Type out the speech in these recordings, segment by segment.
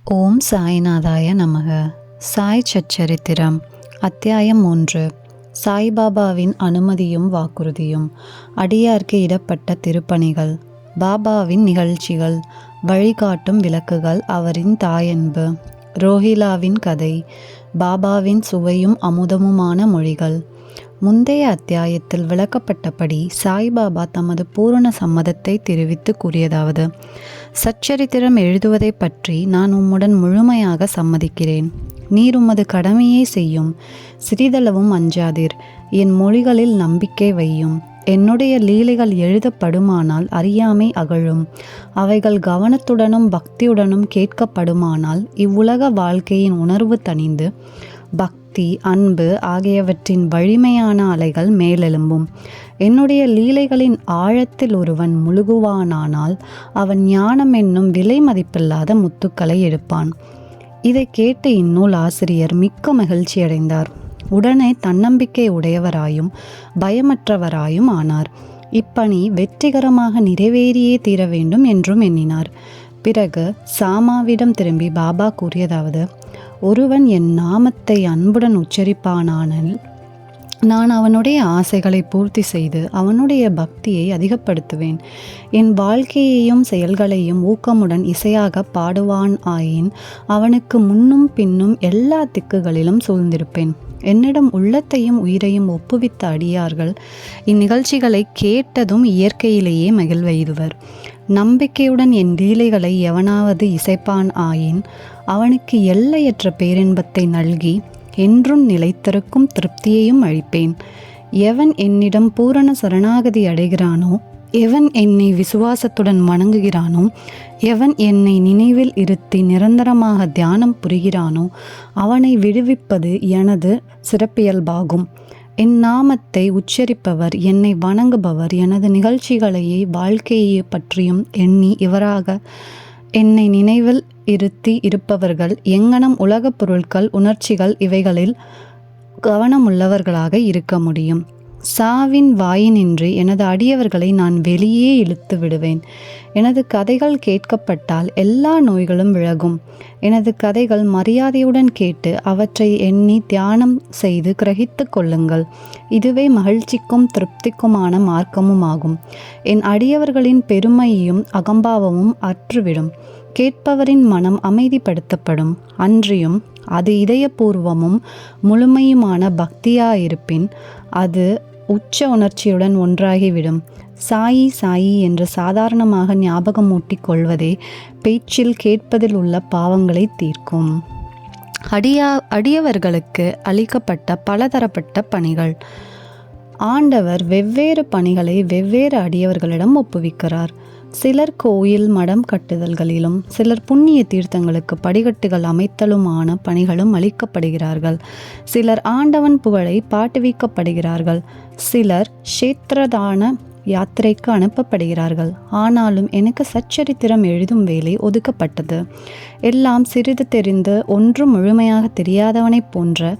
ஓம் சாய்நாதாய நமக. சாய் சச்சரித்திரம் அத்தியாயம் 3. சாய்பாபாவின் அனுமதியும் வாக்குறுதியும். அடியார்க்கு இடப்பட்ட திருப்பணிகள், பாபாவின் நிகழ்ச்சிகள், வழிகாட்டும் விளக்குகள், அவரின் தாயன்பு, ரோஹிலாவின் கதை, பாபாவின் சுவையும் அமுதமுமான மொழிகள். முந்தைய அத்தியாயத்தில் விளக்கப்பட்டபடி சாய்பாபா தமது பூரண சம்மதத்தை தெரிவித்து கூறியதாவது: சச்சரித்திரம் எழுதுவதை பற்றி நான் உம்முடன் முழுமையாக சம்மதிக்கிறேன். நீர் உமது கடமையை செய்யும். சிறிதளவும் அஞ்சாதீர். என் மொழிகளில் நம்பிக்கை வையும். என்னுடைய லீலைகள் எழுதப்படுமானால் அறியாமை அகழும். அவைகள் கவனத்துடனும் பக்தியுடனும் கேட்கப்படுமானால் இவ்வுலக வாழ்க்கையின் உணர்வு தணிந்து பக்தி, அன்பு ஆகியவற்றின் வலிமையான அலைகள் மேலெழும்பும். என்னுடைய லீலைகளின் ஆழத்தில் ஒருவன் முழுகுவானானால் அவன் ஞானம் என்னும் விலை மதிப்பில்லாத முத்துக்களை எடுப்பான். இதை கேட்டு இந்நூல் ஆசிரியர் மிக்க மகிழ்ச்சியடைந்தார். உடனே தன்னம்பிக்கை உடையவராயும் பயமற்றவராயும் ஆனார். இப்பணி வெற்றிகரமாக நிறைவேறியே தீர வேண்டும் என்றும் எண்ணினார். பிறகு சாமாவிடம் திரும்பி பாபா கூறியதாவது: ஒருவன் என் நாமத்தை அன்புடன் உச்சரிப்பானானில் நான் அவனுடைய ஆசைகளை பூர்த்தி செய்து அவனுடைய பக்தியை அதிகப்படுத்துவேன். என் வாழ்க்கையையும் செயல்களையும் ஊக்கமுடன் இசையாக பாடுவான் ஆயின் அவனுக்கு முன்னும் பின்னும் எல்லா திக்குகளிலும் சூழ்ந்திருப்பேன். என்னிடம் உள்ளத்தையும் உயிரையும் ஒப்புவித்த அடியார்கள் இந்நிகழ்ச்சிகளை கேட்டதும் இயற்கையிலேயே மகிழ்வெய்துவர். நம்பிக்கையுடன் என் லீலைகளை எவனாவது இசைப்பான் ஆயின் அவனுக்கு எல்லையற்ற பேரின்பத்தை நல்கி என்றும் நிலைத்திருக்கும் திருப்தியையும் அளிப்பேன். எவன் என்னிடம் பூரண சரணாகதி அடைகிறானோ, எவன் என்னை விசுவாசத்துடன் வணங்குகிறானோ, எவன் என்னை நினைவில் இருத்தி நிரந்தரமாக தியானம் புரிகிறானோ அவனை விடுவிப்பது எனது சிறப்பியல்பாகும். என் நாமத்தை உச்சரிப்பவர், என்னை வணங்குபவர், எனது நிகழ்ச்சிகளையே வாழ்க்கையை பற்றியும் எண்ணி இவராக என்னை நினைவில் இருத்தி இருப்பவர்கள் எங்கனம் உலகப் பொருட்கள், உணர்ச்சிகள் இவைகளில் கவனமுள்ளவர்களாக இருக்க முடியும். சாவின் வாயினின்றி எனது அடியவர்களை நான் வெளியே இழுத்து விடுவேன். எனது கதைகள் கேட்கப்பட்டால் எல்லா நோய்களும் விலகும். எனது கதைகள் மரியாதையுடன் கேட்டு அவற்றை எண்ணி தியானம் செய்து கிரகித்து கொள்ளுங்கள். இதுவே மகிழ்ச்சிக்கும் திருப்திக்குமான மார்க்கமும் ஆகும். என் அடியவர்களின் பெருமையும் அகம்பாவமும் அற்றுவிடும். கேட்பவரின் மனம் அமைதிப்படுத்தப்படும். அன்றியும் அது இதயபூர்வமும் முழுமையுமான பக்தியாயிருப்பின் அது உச்ச உணர்ச்சியுடன் ஒன்றாகிவிடும். சாயி சாயி என்று சாதாரணமாக ஞாபகமூட்டி கொள்வதே பேச்சில் கேட்பதில் உள்ள பாவங்களை தீர்க்கும். அடியவர்களுக்கு அளிக்கப்பட்ட பலதரப்பட்ட பணிகள். ஆண்டவர் வெவ்வேறு பணிகளை வெவ்வேறு அடியவர்களிடம் ஒப்புவிக்கிறார். சிலர் கோயில் மடம் கட்டுதல்களிலும் சிலர் புண்ணிய தீர்த்தங்களுக்கு படிக்கட்டுகள் அமைத்தலுமான பணிகளும் அளிக்கப்படுகிறார்கள். சிலர் ஆண்டவன் புகழை பாட்டுவிக்கப்படுகிறார்கள். சிலர் க்ஷேத்திரதான யாத்திரைக்கு அனுப்பப்படுகிறார்கள். ஆனாலும் எனக்கு சச்சரித்திரம் எழுதும் வேலை ஒதுக்கப்பட்டது. எல்லாம் சிறிது தெரிந்து ஒன்றும் முழுமையாக தெரியாதவனைப் போன்ற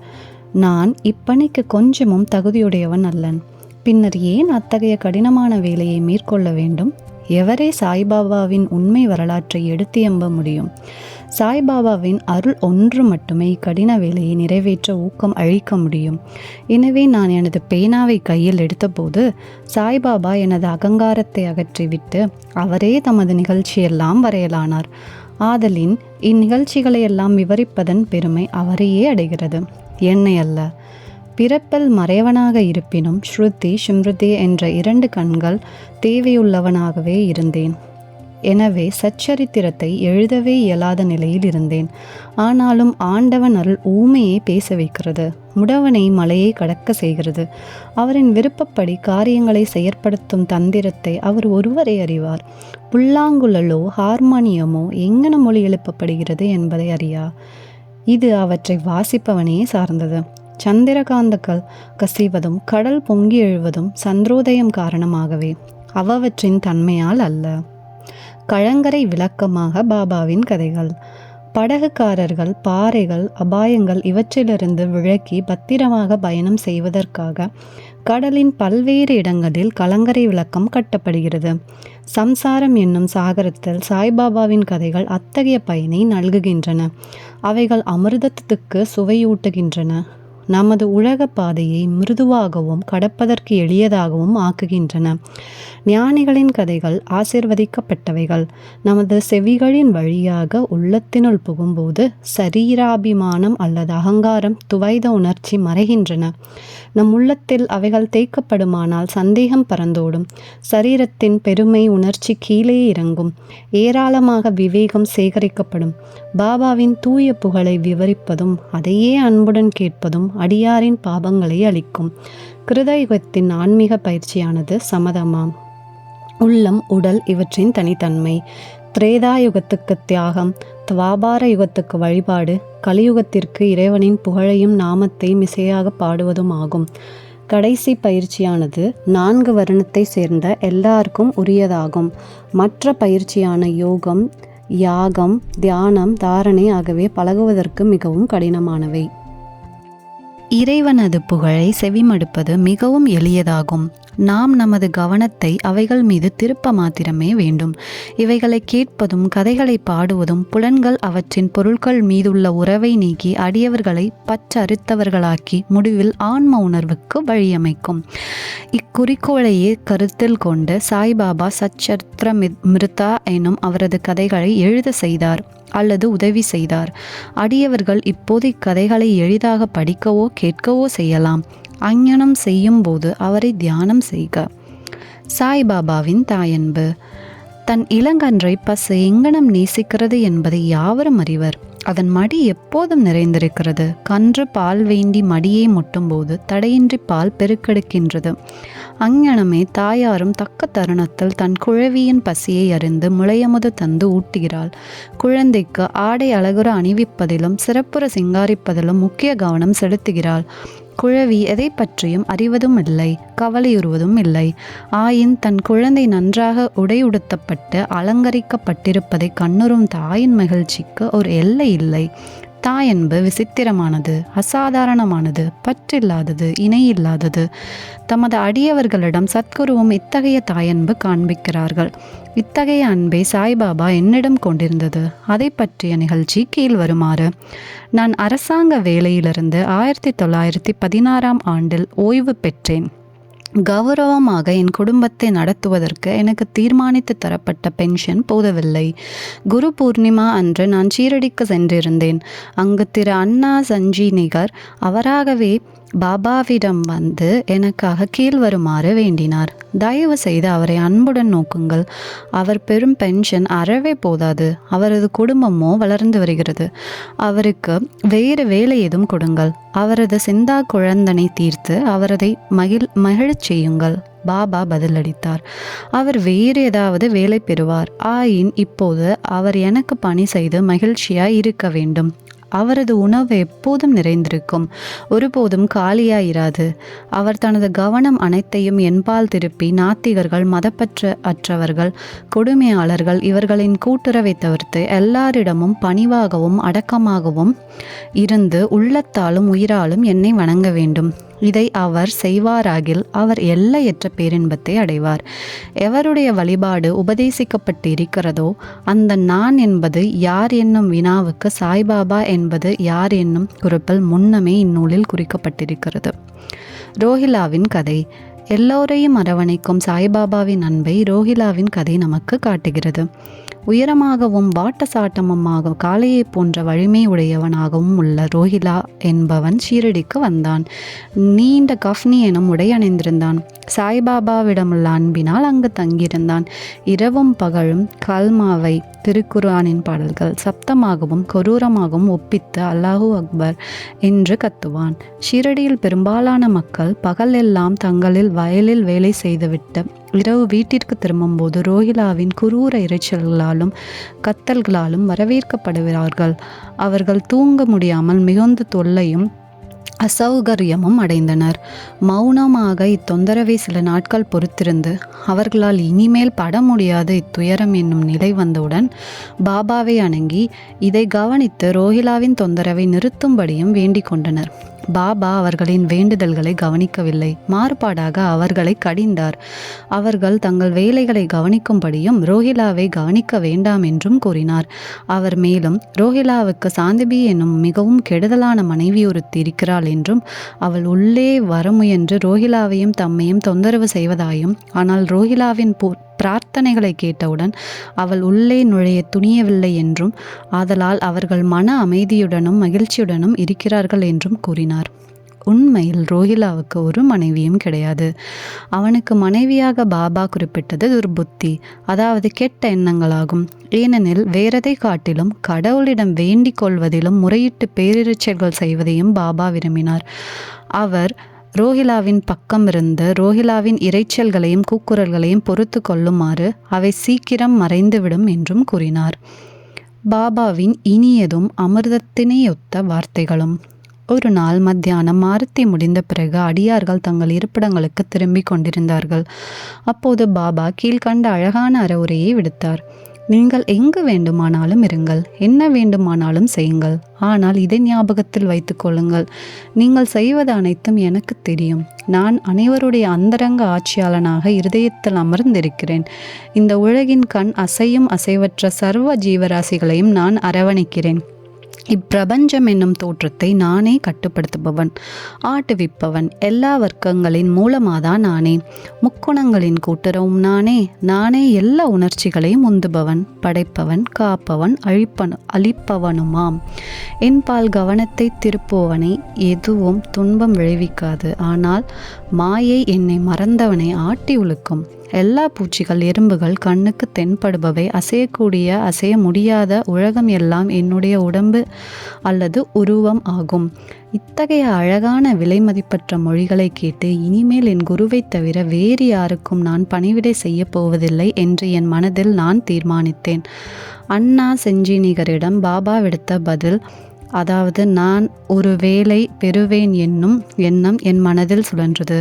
நான் இப்பணிக்கு கொஞ்சமும் தகுதியுடையவன் அல்லன். பின்னர் ஏன் அத்தகைய கடினமான வேலையை மேற்கொள்ள வேண்டும்? எவரே சாய்பாபாவின் உண்மை வரலாற்றை எடுத்து எம்ப முடியும்? சாய்பாபாவின் அருள் ஒன்று மட்டுமே கடின வேலையை நிறைவேற்ற ஊக்கம் அளிக்க முடியும். எனவே நான் எனது பேனாவை கையில் எடுத்தபோது சாய்பாபா எனது அகங்காரத்தை அகற்றிவிட்டு அவரே தமது நிகழ்ச்சியெல்லாம் வரையலானார். ஆதலின் இந்நிகழ்ச்சிகளையெல்லாம் விவரிப்பதன் பெருமை அவரையே அடைகிறது, என்னை அல்ல. பிறப்பில் மறைவனாக இருப்பினும் ஸ்ருதி ஸ்மிருதி என்ற 2 கண்கள் தேவையுள்ளவனாகவே இருந்தேன். எனவே சச்சரித்திரத்தை எழுதவே இயலாத நிலையில் இருந்தேன். ஆனாலும் ஆண்டவன் அருள் ஊமையை பேச வைக்கிறது, முடவனை மலையை கடக்க செய்கிறது. அவரின் விருப்பப்படி காரியங்களை செயற்படுத்தும் தந்திரத்தை அவர் ஒருவரே அறிவார். புல்லாங்குழலோ ஹார்மோனியமோ எங்கன மொழி எழுப்பப்படுகிறது என்பதை அறியா. இது அவற்றை வாசிப்பவனே சார்ந்தது. சந்திரகாந்தங்கள் கசிவதும் கடல் பொங்கி எழுவதும் சந்திரோதயம் காரணமாகவே, அவற்றின் தன்மையால் அல்ல. கழங்கரை விளக்கமாக பாபாவின் கதைகள். படகுக்காரர்கள் பாறைகள், அபாயங்கள் இவற்றிலிருந்து விலக்கி பத்திரமாக பயணம் செய்வதற்காக கடலின் பல்வேறு இடங்களில் கலங்கரை விளக்கம் கட்டப்படுகிறது. சம்சாரம் என்னும் சாகரத்தில் சாய்பாபாவின் கதைகள் அத்தகைய பயனை நல்குகின்றன. அவைகள் அமிர்தத்துக்கு சுவையூட்டுகின்றன. நமது உலக பாதையை மிருதுவாகவும் கடப்பதற்கு எளியதாகவும் ஆக்குகின்றன. ஞானிகளின் கதைகள் ஆசிர்வதிக்கப்பட்டவைகள். நமது செவிகளின் வழியாக உள்ளத்தினுள் புகும்போது சரீராபிமானம் அல்லது அகங்காரம் துவைத உணர்ச்சி மறைகின்றன. நம் உள்ளத்தில் அவைகள் தேய்க்கப்படுமானால் சந்தேகம் பறந்தோடும். சரீரத்தின் பெருமை உணர்ச்சி கீழே இறங்கும். ஏராளமாக விவேகம் சேகரிக்கப்படும். பாபாவின் தூய புகழை விவரிப்பதும் அதையே அன்புடன் கேட்பதும் அடியாரின் பாபங்களை அளிக்கும். கிருதயுகத்தின் ஆன்மீக பயிற்சியானது சமதமாம். உள்ளம், உடல் இவற்றின் தனித்தன்மை. திரேதாயுகத்துக்கு தியாகம், துவாபார யுகத்துக்கு வழிபாடு, கலியுகத்திற்கு இறைவனின் புகழையும் நாமத்தை மிசையாக பாடுவதும் ஆகும். கடைசி பயிற்சியானது 4 வருணத்தை சேர்ந்த எல்லாருக்கும் உரியதாகும். மற்ற பயிற்சியான யோகம், யாகம், தியானம், தாரணை ஆகவே பழகுவதற்கு மிகவும் கடினமானவை. இறைவனது புகழை செவிமடுப்பது மிகவும் எளியதாகும். நாம் நமது கவனத்தை அவைகள் மீது திருப்ப மாத்திரமே வேண்டும். இவைகளை கேட்பதும் கதைகளை பாடுவதும் புலன்கள் அவற்றின் பொருட்கள் மீதுள்ள உறவை நீக்கி அடியவர்களை பற்றறுத்தவர்களாக்கி முடிவில் ஆன்ம உணர்வுக்கு வழியமைக்கும். இக்குறிக்கோளையே கருத்தில் கொண்டு சாய்பாபா சச்சரித்திர மிருதா எனும் அவரது கதைகளை எழுத செய்தார் அல்லது உதவி செய்தார். அடியவர்கள் இப்போது இக்கதைகளை எளிதாக படிக்கவோ கேட்கவோ செய்யலாம். அஞ்ஞானம் செய்யும் போது அவரை தியானம் செய்க. சாய்பாபாவின் தாயன்பு. தன் இளங்கன்றை பசு எங்கனம் நேசிக்கிறது என்பதை யாவரும் அறிவர். அதன் மடி எப்போதும் நிறைந்திருக்கிறது. கன்று பால் வேண்டி மடியை முட்டும்போது தடையின்றி பால் பெருக்கெடுக்கின்றது. அங்ஙனமே தாயாரும் தக்க தருணத்தில் தன் குழவியின் பசியை அறிந்து முளையமுது தந்து ஊட்டுகிறாள். குழந்தைக்கு ஆடை அழகுற அணிவிப்பதிலும் சிறப்புற சிங்காரிப்பதிலும் முக்கிய கவனம் செலுத்துகிறாள். குழவி எதை பற்றியும் அறிவதும் இல்லை, கவலையுறுவதும் இல்லை. ஆயின் தன் குழந்தை நன்றாக உடையுடுத்தப்பட்டு அலங்கரிக்கப்பட்டிருப்பதை கண்ணுறும் தாயின் மகிழ்ச்சிக்கு ஒரு எல்லை இல்லை. தாயன்பு விசித்திரமானது, அசாதாரணமானது, பற்றில்லாதது, இணையில்லாதது. தமது அடியவர்களிடம் சத்குருவும் இத்தகைய தாயன்பு காண்பிக்கிறார்கள். இத்தகைய அன்பை சாய்பாபா என்னிடம் கொண்டிருந்தது. அதை பற்றிய நிகழ்ச்சி கீழ் வருமாறு. நான் அரசாங்க வேலையிலிருந்து 1916ஆம் ஆண்டில் ஓய்வு பெற்றேன். கௌரவமாக என் குடும்பத்தை நடத்துவதற்கு எனக்கு தீர்மானித்து தரப்பட்ட பென்ஷன் போதவில்லை. குரு பூர்ணிமா அன்று நான் ஷீரடிக்கு சென்றிருந்தேன். அங்கு திரு அண்ணா சஞ்சீனிகர் அவராகவே பாபாவிடம் வந்து எனக்காக கீழ் வருமாறு வேண்டினார். தயவு செய்து அவரை அன்புடன் நோக்குங்கள். அவர் பெரும் பென்ஷன் அறவே போதாது. அவரது குடும்பமோ வளர்ந்து வருகிறது. அவருக்கு வேறு வேலை ஏதும் கொடுங்கள். அவரது சிந்தா குழந்தனை தீர்த்து அவரதை மகிழச் செய்யுங்கள். பாபா பதிலளித்தார். அவர் வேறு ஏதாவது வேலை பெறுவார். ஆயின் இப்போது அவர் எனக்கு பணி செய்து மகிழ்ச்சியாய் இருக்க வேண்டும். அவரது உணவு எப்போதும் நிறைந்திருக்கும், ஒருபோதும் காலியாயிராது. அவர் தனது கவனம் அனைத்தையும் என்பால் திருப்பி நாத்திகர்கள், மதப்பற்ற அற்றவர்கள், கொடுமையாளர்கள் இவர்களின் கூட்டுறவை தவிர்த்து எல்லாரிடமும் பணிவாகவும் அடக்கமாகவும் இருந்து உள்ளத்தாலும் உயிராலும் என்னை வணங்க வேண்டும். இதை அவர் செய்வாராகில் அவர் எல்லையற்ற பேரின்பத்தை அடைவார். எவருடைய வழிபாடு உபதேசிக்கப்பட்டு இருக்கிறதோ அந்த நான் என்பது யார் என்னும் வினாவுக்கு சாய்பாபா என்பது யார் என்னும் குறிப்பில் முன்னமே இந்நூலில் குறிக்கப்பட்டிருக்கிறது. ரோஹிலாவின் கதை. எல்லோரையும் அரவணைக்கும் சாய்பாபாவின் அன்பை ரோஹிலாவின் கதை நமக்கு காட்டுகிறது. உயரமாகவும் வாட்டசாட்டமுமாக காளையை போன்ற வலிமை உடையவனாகவும் உள்ள ரோஹிலா என்பவன் ஷீரடிக்கு வந்தான். நீண்ட கஃப்னி எனும் உடை அணிந்திருந்தான். சாய்பாபாவிடமுள்ள அன்பினால் அங்கு தங்கியிருந்தான். இரவும் பகலும் கல்மாவை, திருக்குரானின் பாடல்கள் சப்தமாகவும் கொரூரமாகவும் ஒப்பித்து அல்லாஹூ அக்பர் என்று கத்துவான். ஷீரடியில் பெரும்பாலான மக்கள் பகல் எல்லாம் தங்களில் வயலில் வேலை செய்துவிட்டு இரவு வீட்டிற்கு திரும்பும்போது ரோஹிலாவின் குரூர இரைச்சல்களாலும் கத்தல்களாலும் வரவேற்கப்படுகிறார்கள். அவர்கள் தூங்க முடியாமல் மிகுந்த தொல்லையும் அசௌகரியமும் அடைந்தனர். மௌனமாக இத்தொந்தரவை சில நாட்கள் பொறுத்திருந்து அவர்களால் இனிமேல் பட முடியாத இத்துயரம் என்னும் நிலை வந்தவுடன் பாபாவை அணங்கி இதை கவனித்து ரோஹிலாவின் தொந்தரவை நிறுத்தும்படியும் வேண்டிக் கொண்டனர். பாபா அவர்களின் வேண்டுதல்களை கவனிக்கவில்லை, மாறுபாடாக அவர்களை கடிந்தார். அவர்கள் தங்கள் வேலைகளை கவனிக்கும்படியும் ரோஹிலாவை கவனிக்க வேண்டாம் என்றும் கூறினார். அவர் மேலும் ரோஹிலாவுக்கு சாந்திபி என்னும் மிகவும் கெடுதலான மனைவி ஒருத்தி இருக்கிறாள் என்றும், அவள் உள்ளே வர முயன்று ரோஹிலாவையும் தம்மையும் தொந்தரவு செய்வதாயும், ஆனால் ரோஹிலாவின் பிரார்த்தனைகளை கேட்டவுடன் அவள் உள்ளே நுழைய துணியவில்லை என்றும், ஆதலால் அவர்கள் மன அமைதியுடனும் மகிழ்ச்சியுடனும் இருக்கிறார்கள் என்றும் கூறினார். உண்மையில் ரோஹிலாவுக்கு ஒரு மனைவியும் கிடையாது. அவனுக்கு மனைவியாக பாபா குறிப்பிட்டது துர்புத்தி, அதாவது கெட்ட எண்ணங்களாகும். ஏனெனில் வேறதை காட்டிலும் கடவுளிடம் வேண்டிக் கொள்வதிலும் முறையிட்டு பேரிரைச்சல்கள் செய்வதையும் பாபா விரும்பினார். அவர் ரோஹிலாவின் பக்கம் இருந்து ரோஹிலாவின் இரைச்சல்களையும் கூக்குரல்களையும் பொறுத்து கொள்ளுமாறு அவை சீக்கிரம் மறைந்துவிடும் என்றும் கூறினார். பாபாவின் இனியதும் அமிர்தத்தினையொத்த வார்த்தைகளும். ஒரு நாள் மத்தியானம் ஆரத்தி முடிந்த பிறகு அடியார்கள் தங்கள் இருப்பிடங்களுக்கு திரும்பிக் கொண்டிருந்தார்கள். அப்போது பாபா கீழ்கண்ட அழகான அறவுரையை விடுத்தார். நீங்கள் எங்கு வேண்டுமானாலும் இருங்கள், என்ன வேண்டுமானாலும் செய்யுங்கள். ஆனால் இதை ஞாபகத்தில் வைத்துக் கொள்ளுங்கள், நீங்கள் செய்வது அனைத்தும் எனக்கு தெரியும். நான் அனைவருடைய அந்தரங்க ஆட்சியாளனாக இருதயத்தில் அமர்ந்திருக்கிறேன். இந்த உலகின் கண் அசையும் அசைவற்ற சர்வ ஜீவராசிகளையும் நான் அரவணைக்கிறேன். இப்பிரபஞ்சம் என்னும் தோற்றத்தை நானே கட்டுப்படுத்துபவன், ஆட்டுவிப்பவன். எல்லா வர்க்கங்களின் மூலமாதான் நானே. முக்குணங்களின் கூட்டுறவும் நானே. நானே எல்லா உணர்ச்சிகளையும் உந்துபவன், படைப்பவன், காப்பவன், அழிப்பவனுமாம். என்பால் கவனத்தை திருப்புவனை எதுவும் துன்பம் விளைவிக்காது. ஆனால் மாயை என்னை மறந்தவனை ஆட்டி உழுக்கும். எல்லா பூச்சிகள், எறும்புகள் கண்ணுக்கு தென்படுபவை, அசையக்கூடிய அசைய முடியாத உலகம் எல்லாம் என்னுடைய உடம்பு அல்லது உருவம் ஆகும். இத்தகைய அழகான விலை மதிப்பற்ற மொழிகளை கேட்டு இனிமேல் என் குருவை தவிர வேறு யாருக்கும் நான் பணிவிடை செய்ய போவதில்லை என்று என் மனதில் நான் தீர்மானித்தேன். அண்ணா செஞ்சினிகரிடம் பாபா விடுத்த பதில், அதாவது நான் ஒரு வேலை பெறுவேன் என்னும் எண்ணம் என் மனதில் சுழன்றது.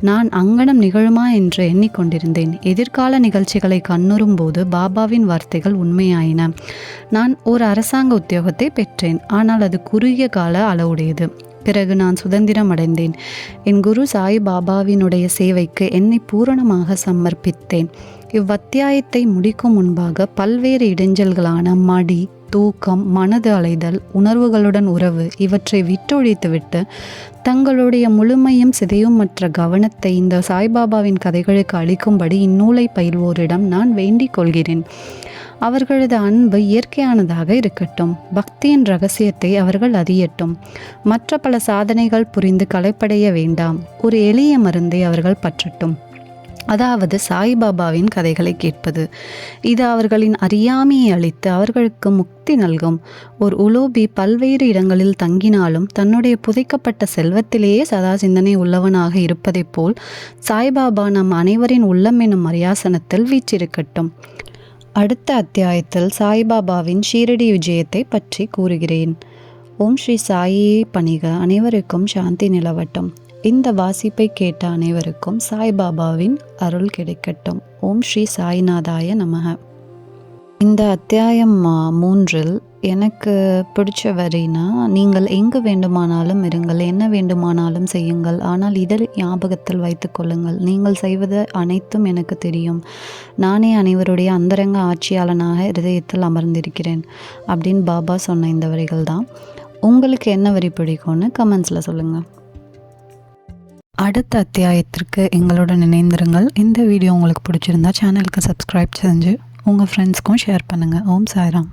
நான் அங்கனம் நிகழுமா என்று எண்ணிக்கொண்டிருந்தேன். எதிர்கால நிகழ்ச்சிகளை கண்ணுறும் போது பாபாவின் வார்த்தைகள் உண்மையாயின. நான் ஒரு அரசாங்க உத்தியோகத்தை பெற்றேன், ஆனால் அது குறுகிய கால அளவுடையது. பிறகு நான் சுதந்திரம் அடைந்தேன். என் குரு சாய் பாபாவினுடைய சேவைக்கு என்னை பூரணமாக சமர்ப்பித்தேன். இவ்வத்தியாயத்தை முடிக்கும் முன்பாக பல்வேறு இடைஞ்சல்களான மடி, தூக்கம், மனது அலைதல், உணர்வுகளுடன் உறவு இவற்றை விட்டொழித்துவிட்டு தங்களுடைய முழுமையும் சிதையுமற்ற கவனத்தை இந்த சாய்பாபாவின் கதைகளுக்கு அளிக்கும்படி இந்நூலை பயில்வோரிடம் நான் வேண்டிக் கொள்கிறேன். அவர்களது அன்பு இயற்கையானதாக இருக்கட்டும். பக்தியின் ரகசியத்தை அவர்கள் அறியட்டும். மற்ற பல சாதனைகள் புரிந்து களைப்படைய வேண்டாம். ஒரு எளிய மருந்தை அவர்கள் பற்றட்டும், அதாவது சாய்பாபாவின் கதைகளை கேட்பது. இது அவர்களின் அறியாமையை அளித்து அவர்களுக்கு முக்தி நல்கும். ஒரு உலோபி பல்வேறு இடங்களில் தங்கினாலும் தன்னுடைய புதைக்கப்பட்ட செல்வத்திலேயே சதா சிந்தனை உள்ளவனாக இருப்பதைப் போல் சாய்பாபா நம் அனைவரின் உள்ளம் என்னும் அரியாசனத்தில் வீற்றிருக்கட்டும். அடுத்த அத்தியாயத்தில் சாய்பாபாவின் ஷீரடி விஜயத்தை பற்றி கூறுகிறேன். ஓம் ஸ்ரீ சாயியை பணிக. அனைவருக்கும் சாந்தி நிலவட்டும். இந்த வாசிப்பை கேட்ட அனைவருக்கும் சாய்பாபாவின் அருள் கிடைக்கட்டும். ஓம் ஸ்ரீ சாய்நாதாய நமக. இந்த அத்தியாயம் 3 எனக்கு பிடிச்ச வரினா, நீங்கள் எங்கு வேண்டுமானாலும் இருங்கள், என்ன வேண்டுமானாலும் செய்யுங்கள், ஆனால் இதை ஞாபகத்தில் வைத்து கொள்ளுங்கள், நீங்கள் செய்வது அனைத்தும் எனக்கு தெரியும். நானே அனைவருடைய அந்தரங்க ஆட்சியாளனாக இருதயத்தில் அமர்ந்திருக்கிறேன் அப்படின்னு பாபா சொன்ன இந்த வரிகள் தான். உங்களுக்கு என்ன வரி பிடிக்கும்னு கமெண்ட்ஸில் சொல்லுங்கள். அடுத்த அத்தியாயத்திற்கு எங்களுடன் இணைந்திருங்கள். இந்த வீடியோ உங்களுக்கு பிடிச்சிருந்தா சேனலுக்கு சப்ஸ்கிரைப் செஞ்சு உங்கள் ஃப்ரெண்ட்ஸ்க்கும் ஷேர் பண்ணுங்கள். ஓம் சாய்ராம்.